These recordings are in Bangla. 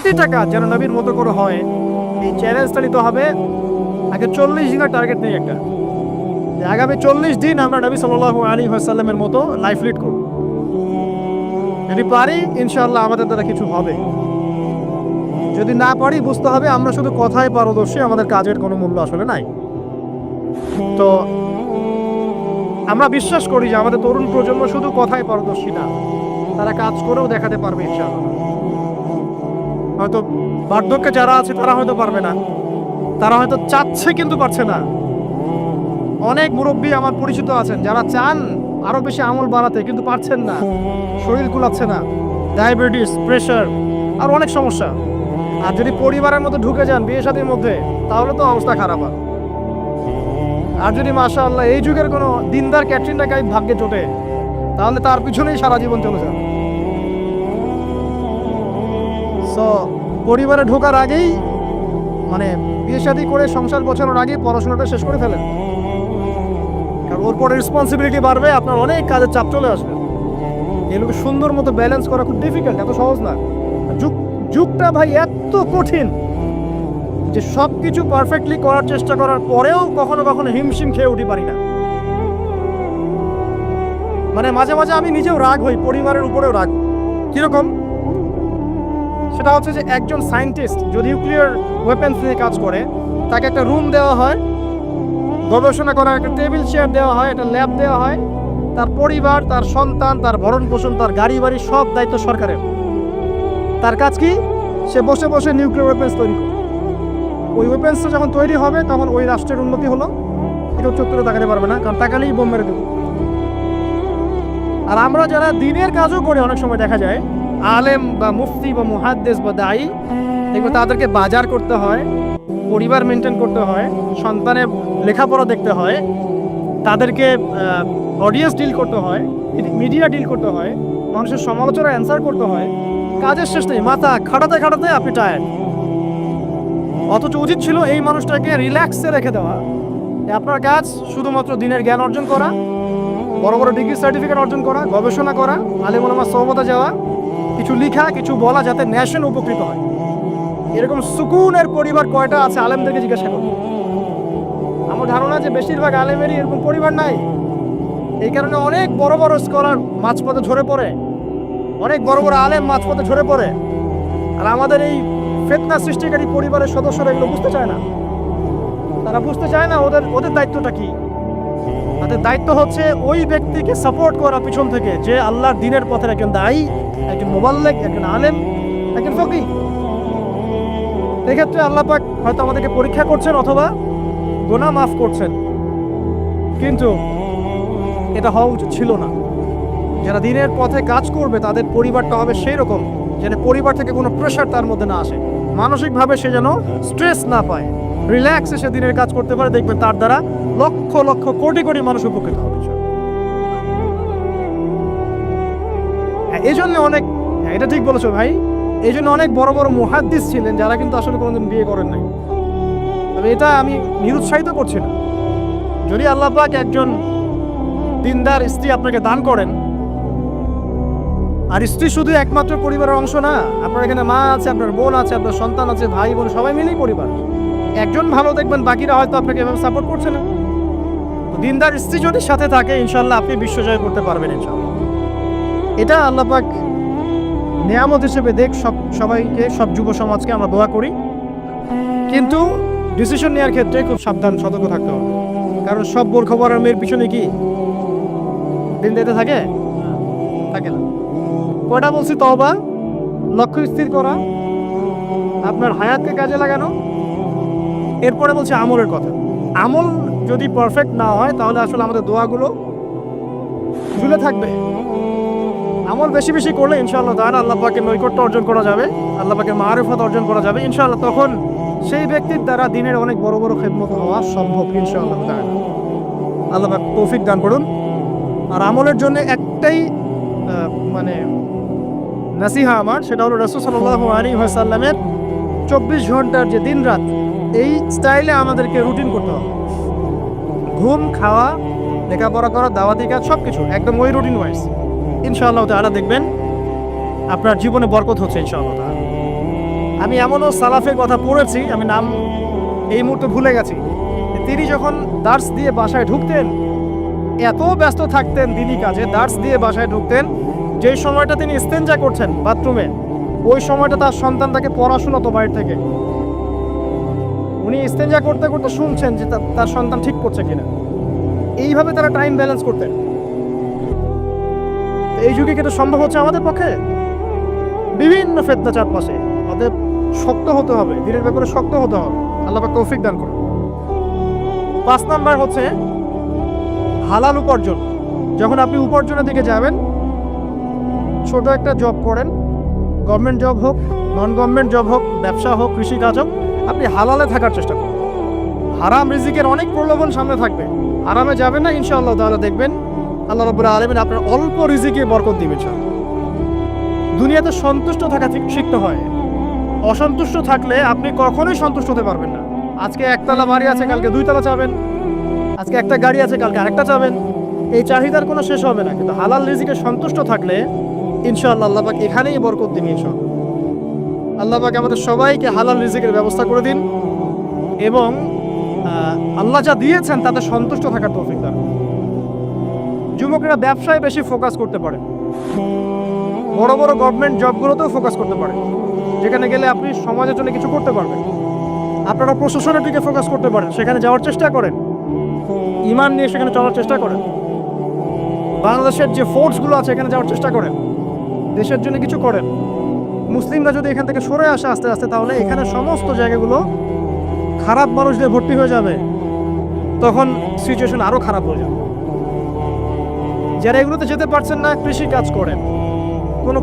প্রতিটা কাজ যেন নবীর মতো করে হয়, এই চ্যালেঞ্জটা নিতে হবে। আগে 40 দিনের টার্গেট নেই একটা, যে আগামী 40 দিন আমরা নবী সাল্লাল্লাহু আলাইহি ওয়াসাল্লামের মতো লাইফ লিড করব। যদি পারি ইনশাআল্লাহ আমাদের দ্বারা কিছু হবে, যদি না পারি বুঝতে হবে আমরা শুধু কথায় পারদর্শী, আমাদের কাজের কোনো মূল্য আসলে নাই। তো আমরা বিশ্বাস করি যে আমাদের তরুণ প্রজন্ম শুধু কথায় পারদর্শী না, তারা কাজ করেও দেখাতে পারবে ইনশাআল্লাহ। হয়তো বার্ধক্যে যারা আছে তারা হয়তো পারবে না, তারা হয়তো চাচ্ছে কিন্তু পারছে না। অনেক মুরব্বী আমার পরিচিত আছেন যারা চান আরো বেশি আমল বাড়াতে, কিন্তু পারছেন না, শরীর কুলাচ্ছে না, ডায়াবেটিস, প্রেশার আর অনেক সমস্যা। আর যদি পরিবারের মধ্যে ঢুকে যান বিয়ে শাদীর মধ্যে, তাহলে তো অবস্থা খারাপ হয়। আর যদি মাশাআল্লাহ এই যুগের কোনো দিনদার ক্যাটরিনা কাইফ ভাগ্যে জোটে, তাহলে তার পিছনেই সারা জীবন চলে যাবে। সো পরিবারে ঢোকার আগেই, মানে বিয়ে শাদী করে সংসার গোছানোর আগেই পড়াশোনাটা শেষ করে ফেলেন, কারণ ওর পরে রেসপন্সিবিলিটি বাড়বে, আপনার অনেক কাজের চাপ চলে আসবে। এগুলোকে সুন্দর মতো ব্যালেন্স করা খুব ডিফিকাল্ট, এত সহজ না। যুগটা ভাই এত কঠিন যে সব কিছু পারফেক্টলি করার চেষ্টা করার পরেও কখনো কখনো হিমশিম খেয়ে উঠি পারি না। মানে মাঝে মাঝে আমি নিজেও রাগ হই, পরিবারের উপরেও রাগ। কিরকম? সেটা হচ্ছে যে একজন সায়েন্টিস্ট যদি নিউক্লিয়ার ওয়েপেন্স নিয়ে কাজ করে, তাকে একটা রুম দেওয়া হয়, গবেষণা করার একটা টেবিল চেয়ার দেওয়া হয়, একটা ল্যাব দেওয়া হয়, তার পরিবার, তার সন্তান, তার ভরণ পোষণ, তার গাড়ি বাড়ি সব দায়িত্ব সরকারের। তার কাজ কি? সে বসে বসে নিউক্লিয়ার ওয়েপেন্স তৈরি করে। ওই ওয়েপেন্সটা যখন তৈরি হবে তখন ওই রাষ্ট্রের উন্নতি হলো, এটা চত্বরে তাকাতে পারবে না, কারণ তাকালেই বোম মেরে দেবে। আর আমরা যারা দিনের কাজও করে, অনেক সময় দেখা যায় আলেম বা মুফতি বা মুহাদ্দিস বা দায়ী, দেখবে তাদেরকে বাজার করতে হয়, পরিবার মেনটেন করতে হয়, সন্তানের লেখাপড়া দেখতে হয়, তাদেরকে অডিয়েন্স ডিল করতে হয়, মিডিয়া ডিল করতে হয়, মানুষের সমালোচনা অ্যান্সার করতে হয়। কাজের শেষ নেই, মাথা খাটাতে খাটাতে আপনি টায়ার্ড। অথচ উচিত ছিল এই মানুষটাকে রিল্যাক্সে রেখে দেওয়া। আপনার কাজ শুধুমাত্র দিনের জ্ঞান অর্জন করা, বড় বড় ডিগ্রি সার্টিফিকেট অর্জন করা, গবেষণা করা, আলেম ওলামার সোহবতে যাওয়া, কিছু লিখা, কিছু বলা, যাতে ন্যাশন উপকৃত হয়। এরকম সুকুনের পরিবার কয়টা আছে আলেমদেরকে জিজ্ঞাসা করুন। আমার ধারণা যে বেশিরভাগ আলেমেরই এরকম পরিবার নাই। এই কারণে অনেক বড় বড় স্কলার মাঝপথে ঝরে পড়ে, অনেক বড় বড় আলেম মাঝপথে ঝরে পড়ে। আর আমাদের এই ফিতনা সৃষ্টিকারী পরিবারের সদস্যরা এগুলো বুঝতে চায় না। তারা বুঝতে চায় না ওদের দায়িত্বটা কি। তাদের দায়িত্ব হচ্ছে ওই ব্যক্তিকে সাপোর্ট করা পিছন থেকে, যে আল্লাহর দ্বীনের পথের একজন দায়ী, একজন মুবাল্লিগ, একজন আলেম, একজন ফকিহ। এক্ষেত্রে আল্লাহ পাক হয়তো আমাদেরকে পরীক্ষা করছেন অথবা গুনাহ মাফ করছেন, কিন্তু এটা হওয়া উচিত ছিল না। যারা দ্বীনের পথে কাজ করবে তাদের পরিবারটা হবে সেই রকম যেন পরিবার থেকে কোনো প্রেশার তার মধ্যে না আসে, মানসিকভাবে সে যেন স্ট্রেস না পায়, রিল্যাক্সে সে দিনের কাজ করতে পারে। দেখবেন তার দ্বারা লক্ষ লক্ষ কোটি কোটি মানুষ উপকৃত হবে। এই জন্য অনেক, এটা ঠিক বলেছো ভাই, এই জন্য অনেক বড় বড় মুহাদ্দিস ছিলেন যারা কিন্তু আসলে কোনোদিন বিয়ে করেন নাই। তবে এটা আমি নিরুৎসাহিত করছি না। যদি আল্লাহ পাক একজন দিনদার স্ত্রী আপনাকে দান করেন, আর স্ত্রী শুধু একমাত্র পরিবারের অংশ না, আপনার এখানে মা আছে, আপনার বোন আছে, আপনার সন্তান আছে, ভাই বোন সবাই মিলেই পরিবার। একজন ভালো দেখবেন, বাকিরা হয়তো আপনাকে এভাবে সাপোর্ট করছে না। তো দিনদার স্ত্রী যদি সাথে থাকে ইনশাল্লাহ আপনি বিশ্বজয় করতে পারবেন ইনশাল্লাহ। এটা আল্লাহ পাক নিয়ামত হিসেবে দেখ সবাইকে, সব যুব সমাজকে আমরা দোয়া করি। কিন্তু ডিসিশন নেওয়ার ক্ষেত্রে খুব সাবধান, সতর্ক থাকতে হবে। কারণ সব বোরখবরের মেয়ের পিছনে কি দিন দিতে থাকে না। কয়টা বলছি? তওবা, লক্ষ্য স্থির করা, আপনার হায়াতকে কাজে লাগানো। এরপরে বলছি আমলের কথা। আমল যদি পারফেক্ট না হয় তাহলে আসলে আমাদের দোয়াগুলো ঝুলে থাকবে। আমল বেশি বেশি করলে ইনশাআল্লাহ তাআলা আল্লাহ পাকের নৈকট্য অর্জন করা যাবে, আল্লাহ পাকের মারিফত অর্জন করা যাবে ইনশাআল্লাহ। তখন সেই ব্যক্তির দ্বারা দিনের অনেক বড় বড় খেদমত হওয়া সম্ভব ইনশাআল্লাহ তাআলা। আল্লাহ পাক তৌফিক দান করুন। আর আমলের জন্য একটাই মানে নাসিহা আমার, সেটা হলো রাসূল সাল্লাল্লাহু আলাইহি ওয়াসাল্লামের 24 ঘন্টার যে দিন রাত, এই স্টাইলে আমাদেরকে রুটিন করতে হবে। ঘুম, খাওয়া, লেখাপড়া করা, দাওয়াতি কাজ সবকিছু একদম ওই রুটিন ওয়াইজ। ইনশাআল্লাহ তাআলা দেখবেন আপনার জীবনে বরকত হচ্ছে ইনশাআল্লাহ তাআলা। আমি এমনও সালাফের কথা পড়েছি, আমি নাম এই মুহূর্তে ভুলে গেছি, তিনি যখন দার্স দিয়ে বাসায় ঢুকতেন এত ব্যস্ত থাকতেন দিনই কাজে, দার্স দিয়ে বাসায় ঢুকতেন, যেই সময়টা তিনি ইস্তেঞ্জা করছেন বাথরুমে ওই সময়টা তার সন্তান তাকে পড়াশোনা তো বাইরে থেকে, উনি ইস্তেঞ্জা করতে করতে শুনছেন যে তার সন্তান ঠিক করছে কিনা। এইভাবে তারা টাইম ব্যালেন্স করতেন। এই যুগে কিন্তু সম্ভব হচ্ছে আমাদের পক্ষে? বিভিন্ন ফেতনা চারপাশে, আমাদের শক্ত হতে হবে, দিনের ব্যাপারে শক্ত হতে হবে। আল্লাহ পাক তৌফিক দান করুন। 5 নাম্বার হচ্ছে হালাল উপার্জন। যখন আপনি উপার্জনের দিকে যাবেন, ছোট একটা জব করেন, গভর্নমেন্ট জব হোক, নন গভর্নমেন্ট জব হোক, ব্যবসা হোক, কৃষিকাজ হোক, আপনি হালালে থাকার চেষ্টা করুন। হারাম রিজিকের অনেক প্রলোভন সামনে থাকবে, আরামে যাবেন না, ইনশাআল্লাহ তাআলা দেখবেন আল্লাহ রাব্বুল আলামিন আপনার অল্প রিজিকে বরকত দিবেন। দুনিয়াতে সন্তুষ্ট থাকা শিখতে হয়। অসন্তুষ্ট থাকলে আপনি কখনোই সন্তুষ্ট হতে পারবেন না। আজকে একতলা বাড়ি আছে, কালকে 2 তলা চাবেন, আজকে একটা গাড়ি আছে, কালকে আরেকটা চাবেন। এই চাহিদার কোনো শেষ হবে না। কিন্তু হালাল রিজিকে সন্তুষ্ট থাকলে ইনশাআল্লাহ আল্লাহ পাক এখানেই বরকত দিবেন ইনশাআল্লাহ। আল্লাহ পাক আমাদের সবাইকে হালাল রিজিকের ব্যবস্থা করে দিন এবং আল্লাহ যা দিয়েছেন তাতে সন্তুষ্ট থাকার তৌফিক দান। যুবকেরা ব্যবসায় বেশি ফোকাস করতে পারে, বড় বড় গভর্নমেন্ট জবগুলোতেও ফোকাস করতে পারে, যেখানে গেলে আপনি সমাজের জন্য কিছু করতে পারবেন। আপনারা প্রশাসনের দিকে ফোকাস করতে পারেন, সেখানে যাওয়ার চেষ্টা করেন, ইমান নিয়ে সেখানে চলার চেষ্টা করেন। বাংলাদেশের যে ফোর্সগুলো আছে এখানে যাওয়ার চেষ্টা করেন, দেশের জন্য কিছু করেন। মুসলিমরা যদি এখান থেকে সরে আসে আস্তে আস্তে, তাহলে এখানে সমস্ত জায়গাগুলো খারাপ মানুষদের ভর্তি হয়ে যাবে, তখন সিচুয়েশন আরও খারাপ হয়ে যাবে। যারা এগুলোতে যেতে পারছেন না, কৃষি কাজ করেন, কোনো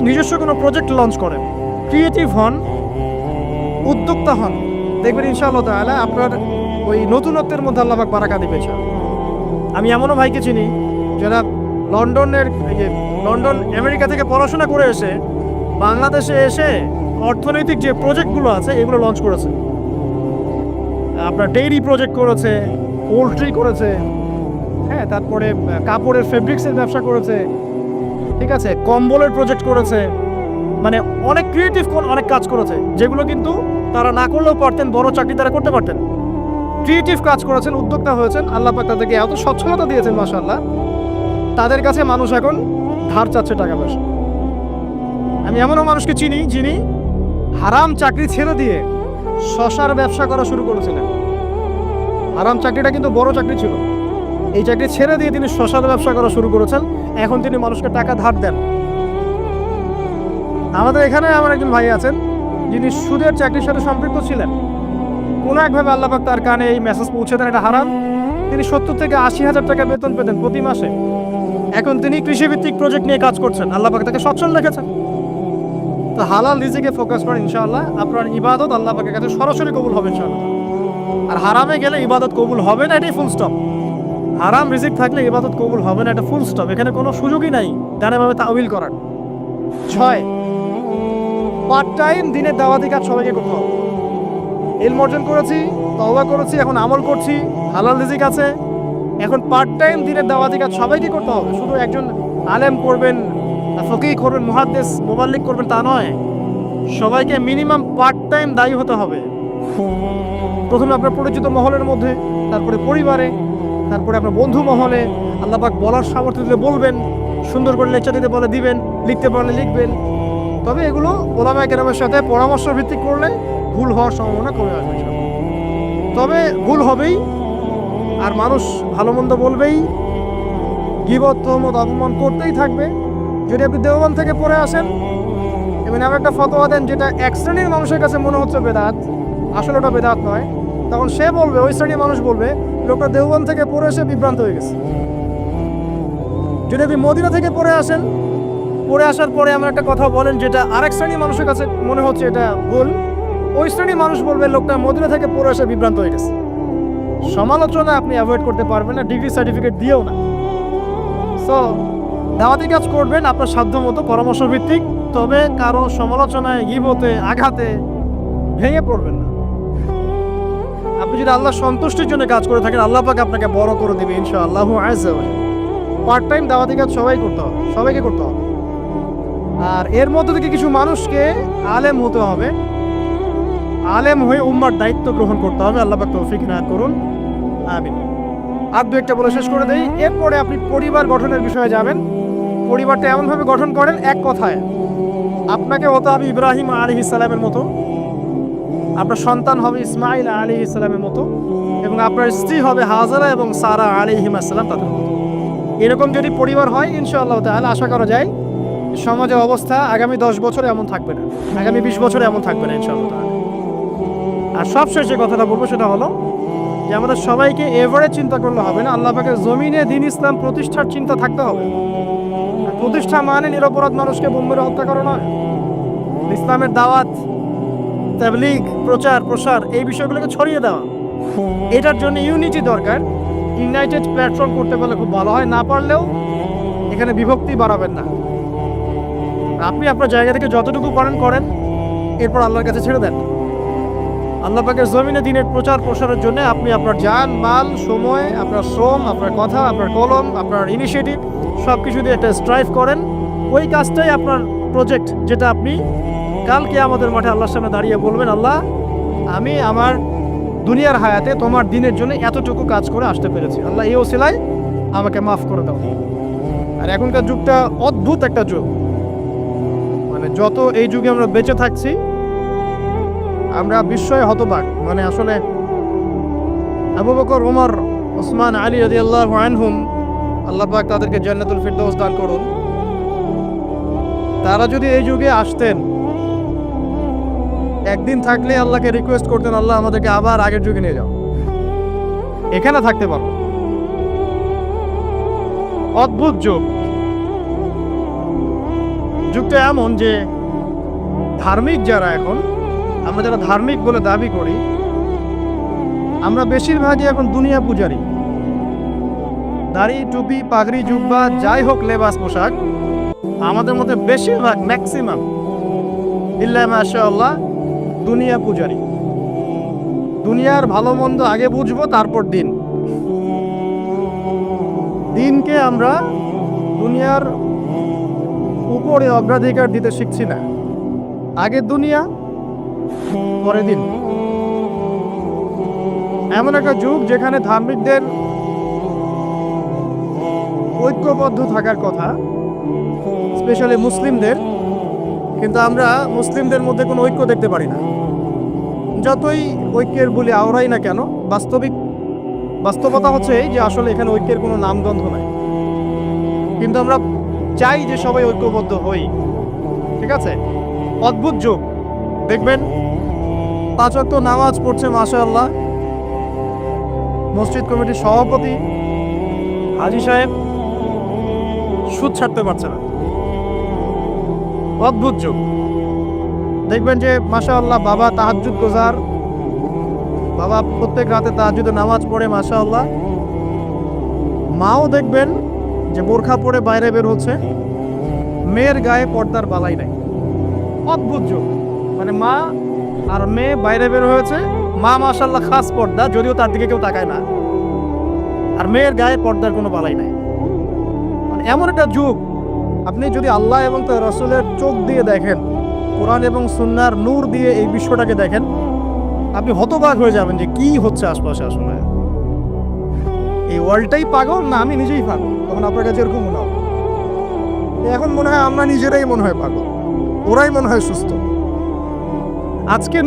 নিজস্ব কোনো প্রজেক্ট লঞ্চ করেন, ক্রিয়েটিভ হন, উদ্যোক্তা হন, দেখবেন ইনশাআল্লাহ তাআলা আপনার ওই নতুনত্বের মধ্যে আল্লাহ পাক বারাকা দিবে। আমি এমনও ভাইকে চিনি যারা লন্ডন আমেরিকা থেকে পড়াশোনা করে এসে বাংলাদেশে এসে অর্থনৈতিক যে প্রজেক্টগুলো আছে এগুলো লঞ্চ করেছে। আপনার ডেইরি প্রজেক্ট করেছে, পোলট্রি করেছে, হ্যাঁ, তারপরে কাপড়ের ফেব্রিক্সের ব্যবসা করেছে, ঠিক আছে, কম্বলের প্রজেক্ট করেছে, মানে অনেক ক্রিয়েটিভ অনেক কাজ করেছে, যেগুলো কিন্তু তারা না করলেও পারতেন, বড় চাকরি তারা করতে পারতেন। ক্রিয়েটিভ কাজ করেছেন, উদ্যোক্তা হয়েছেন, আল্লাহ পাক তাদেরকে এত সচ্ছলতা দিয়েছেন মাশাআল্লাহ, তাদের কাছে মানুষ এখন ধার চাচ্ছে টাকা পয়সা। আমি এমনও মানুষকে চিনি যিনি হারাম চাকরি ছেড়ে দিয়ে শশার ব্যবসা করা শুরু করেছিলেন। হারাম চাকরিটা কিন্তু বড় চাকরি ছিল, এই চাকরি ছেড়ে দিয়ে তিনি শশার ব্যবসা করা শুরু করেছেন। এখন তিনি মানুষকে টাকা ধার দেন। আমাদের এখানে আমার একজন ভাই আছেন যিনি সুদের চাকরির সাথে সম্পৃক্ত ছিলেন। কোনো একভাবে আল্লাহ পাক তার কানে এই মেসেজ পৌঁছে দেন, এটা হারাম। তিনি 70 থেকে 80 হাজার টাকা বেতন পেতেন প্রতি মাসে। এখন তিনি কৃষিভিত্তিক প্রজেক্ট নিয়ে কাজ করছেন, আল্লাহ পাক তাকে সচ্ছল রেখেছেন। তো হালাল রিজিকে ফোকাস করেন, ইনশাআল্লাহ আপনার ইবাদত আল্লাহ পাকের কাছে সরাসরি কবুল হবে ইনশাআল্লাহ। আর হারামে গেলে ইবাদত কবুল হবে না, এটাই ফুল স্টপ। হারাম রিজিক থাকলে ইবাদত কবুল হবে না, এটা ফুল স্টপ, এখানে কোনো সুযোগই নাই ডানেভাবে তাওয়িল করার। 6, পার্ট টাইম দিনের দাওয়াতি কাজ সবাইকে করতে হবে। ইলম অর্জন করেছি, তওবা করেছি, এখন আমল করছি, হালাল রিজিক আছে, এখন পার্ট টাইম দিনের দাওয়াতি কাজ সবাইকে করতে হবে। শুধু একজন আলেম করবেন, ফকিহ করবেন, মুহাদ্দিস মুবাল্লিগ করবেন তা নয়, সবাইকে মিনিমাম পার্ট টাইম দায়ী হতে হবে। প্রথমে আপনার পরিচিত মহলের মধ্যে, তারপরে পরিবারে, তারপরে আপনার বন্ধু মহলে। আল্লাহ পাক বলার সামর্থ্য দিলে বলবেন, সুন্দর করে লেকচার দিতে বলে দিবেন, লিখতে পারলে লিখবেন। তবে এগুলো ওলামায়ে কেরামের সাথে পরামর্শ ভিত্তিক করলে ভুল হওয়ার সম্ভাবনা কমে আসবে। তবে ভুল হবেই, আর মানুষ ভালো মন্দ বলবেই, গীবত তোহমত অপমান করতেই থাকবে। যদি আপনি দেওবন্দ থেকে পড়ে আসেন এবং এমন একটা ফতোয়া দেন যেটা এক শ্রেণীর মানুষের কাছে মনে হচ্ছে বেদাত, আসলে ওটা বেদাত নয়, তখন সে বলবে, ওই শ্রেণীর মানুষ বলবে লোকটা দেওবন্দ থেকে পড়ে এসে বিভ্রান্ত হয়ে গেছে। যদি আপনি মদিনা থেকে পড়ে আসেন, পড়ে আসার পরে এমন একটা কথা বলেন যেটা আরেক শ্রেণীর মানুষের কাছে মনে হচ্ছে এটা ভুল, ওই শ্রেণীর মানুষ বলবে লোকটা মদিনা থেকে পড়ে এসে বিভ্রান্ত হয়ে গেছে। সমালোচনা আপনি অ্যাভয়েড করতে পারবেন না, ডিগ্রি সার্টিফিকেট দিয়েও না। সো দাওয়াতি কাজ করবেন আপনার সাধ্য মতো, পরামর্শ ভিত্তিক, তবে কারো সমালোচনায়, গীবতে, আঘাতে ভেঙে পড়বেন না। আপনি যদি আল্লাহ সন্তুষ্টির জন্য কাজ করে থাকেন, আল্লাহ পাক আপনাকে বড় করে দেবে ইনশাআল্লাহু আযজা ওয়া জাল্লা। পার্ট টাইম দাওয়াতি কাজ সবাই করতে হবে, সবাইকে করতে হবে। আর এর মধ্যে থেকে কিছু মানুষকে আলেম হতে হবে, আলেম হয়ে উম্মার দায়িত্ব গ্রহণ করতে হবে। আল্লাহ পাক তৌফিক ইনায়াত করুন, আমিন। আর দু একটা বলে শেষ করে দেই। এরপরে আপনি পরিবার গঠনের বিষয়ে যাবেন। পরিবারটা এমনভাবে গঠন করেন, এক কথায় আপনাকে হতে হবে ইব্রাহিম আলাইহিস সালামের মতো, আপনার সন্তান হবে ইসমাইল আলাইহিস সালামের মতো, এবং আপনার স্ত্রী হবে হাজারা এবং সারা আলাইহিস সালাম তাদের মতো। এরকম যদি পরিবার হয় ইনশাআল্লাহ তাআলা আশা করা যায় সমাজের অবস্থা আগামী 10 বছরে এমন থাকবে না, আগামী 20 বছরে এমন থাকবে না ইনশাআল্লাহ তাআলা। আর সবশেষ যে কথাটা বলবো সেটা হলো যে আমাদের সবাইকে এভারেজ চিন্তা করলে হবে না, আল্লাহ পাকের জমিনে দ্বীন ইসলাম প্রতিষ্ঠার চিন্তা থাকতে হবে। আর প্রতিষ্ঠা মানে নিরপরাধ মানুষকে বোম মেরে হত্যা করা নয়। ইসলামের দাওয়াত, তাবলীগ, প্রচার প্রসার এই বিষয়গুলোকে ছড়িয়ে দেওয়া, এটার জন্য ইউনিটি দরকার। ইউনাইটেড প্ল্যাটফর্ম করতে পারলে খুব ভালো হয়, না পারলেও এখানে বিভক্তি বাড়াবেন না। আপনি আপনার জায়গা থেকে যতটুকু পারেন করেন, এরপর আল্লাহর কাছে ছেড়ে দেন। আল্লাহ পাকের জমিনে দ্বীনের প্রচার প্রসারের জন্য আপনি আপনার জান, মাল, সময়, আপনার শ্রম, আপনার কথা, আপনার কলম, আপনার ইনিশিয়েটিভ সব কিছু দিয়ে একটা স্ট্রাইভ করেন। ওই কাজটাই আপনার প্রজেক্ট, যেটা আপনি কালকে আমাদের মাঠে আল্লাহর সামনে দাঁড়িয়ে বলবেন, আল্লাহ আমি আমার দুনিয়ার হায়াতে তোমার দিনের জন্য এতটুকু কাজ করে আসতে পেরেছি, আল্লাহ এই ওসিলায় আমাকে মাফ করে দাও। আর এখনকার যুগটা অদ্ভুত একটা যুগ, মানে যত এই যুগে আমরা বেঁচে থাকছি আমরা বিস্ময়ে হতবাক। মানে আসলে আবু বকর, ওমর, ওসমান, আলী রাদিয়াল্লাহু আনহুম, আল্লাহ পাক তাদেরকে জান্নাতুল ফিরদৌস দান করুন, তারা যদি এই যুগে আসতেন, একদিন থাকলে আল্লাহকে রিকোয়েস্ট করতেন, আল্লাহ আমাদেরকে আবার আগের যুগে নিয়ে যাও, এখানে থাকতে পারবো। অদ্ভুত যুগ। যুগটা এমন যে ধার্মিক যারা, এখন আমরা যারা ধার্মিক বলে দাবি করি, আমরা বেশিরভাগই এখন দুনিয়া পূজারি। দাড়ি, টুপি, পাগড়ি, জুব্বা, যাই হোক লেবাস পোশাক, আমাদের মধ্যে বেশিরভাগ ম্যাক্সিমাম ইল্লা মাশাআল্লাহ দুনিয়া পূজারি। দুনিয়ার ভালো মন্দ আগে বুঝবো, তারপর দিন। দিনকে আমরা দুনিয়ার উপরে অগ্রাধিকার দিতে শিখছি না। আগে দুনিয়া, পরে দিন। এমন একটা যুগ যেখানে ধার্মিকদের ঐক্যবদ্ধ থাকার কথা, স্পেশালি মুসলিমদের, কিন্তু আমরা মুসলিমদের মধ্যে কোনো ঐক্য দেখতে পারি না। যতই ঐক্যের বলে আওড়াই না কেন, বাস্তবতা হচ্ছে এই যে আসলে এখানে ঐক্যের কোনো নামগন্ধ নাই। কিন্তু আমরা চাই যে সবাই ঐক্যবদ্ধ হই, ঠিক আছে? অদ্ভুত যুগ। দেখবেন 5 ওয়াক্ত নামাজ পড়ছে মাশাআল্লাহ মসজিদ কমিটির সভাপতি হাজী সাহেব, সুদ ছাড়তে পারছে না। অদ্ভুত যুগ। দেখবেন যে মাশাআল্লাহ বাবা তাহাজ্জুদ গোজার, বাবা প্রত্যেক রাতে তাহাজ্জুদে নামাজ পড়ে মাশাআল্লাহ। মাও দেখবেন যে বোরখা পরে বাইরে বের হচ্ছে, মেয়ের গায়ে পর্দার বালাই নাই। অদ্ভুত যুগ। মানে মা আর মেয়ে বাইরে বের হয়েছে, মা মাশাআল্লাহ খাস পর্দা, যদিও তার দিকে কেউ তাকায় না, আর মেয়ের গায়ে পর্দার কোনো বালাই নাই। মানে এমন একটা যুগ, আপনি যদি আল্লাহ এবং তার রাসূলের চোখ দিয়ে দেখেন, কোরআন এবং সুন্নাহর নূর দিয়ে এই বিশ্বটাকে দেখেন, আপনি হতবাক হয়ে যাবেন যে কি হচ্ছে আশপাশে। আসলে এই ওয়ার্ল্ডটাই পাগল না আমি নিজেই পাগল? তখন আপনার কাছে এরকম মনে হবে। এখন মনে হয় আমরা নিজেরাই মনে হয় পাগল, ওরাই মনে হয় সুস্থ। আজকে